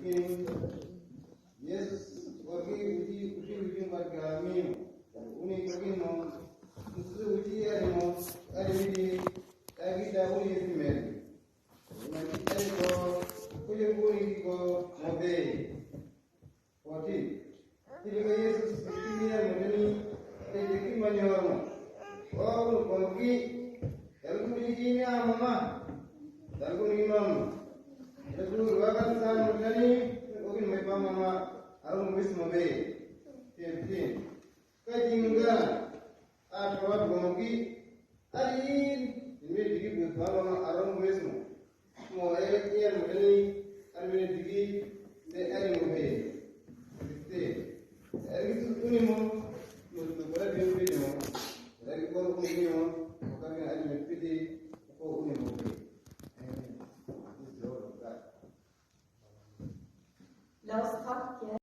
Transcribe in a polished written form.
maskini. Yesus wagi uji margami uni kagino musu uji arimo arimi agi dauli yesimeri nani ko kuyenguri ko mobe 14 Tiga Yesus istinya meneni teki manyorno oh kogi dalku ini mama dalku imam dalku wakan san meneni ogin mai mama arung wis mobe 15 kajinga atawat gongi arin ini digi butama arung wis mo yan meneni arine digi se arin mobe 15 Ergi tuni mo, mutu bara bimbing mo, ergi ko uni mo, kami ali mepidi ko uni mo. La oss takke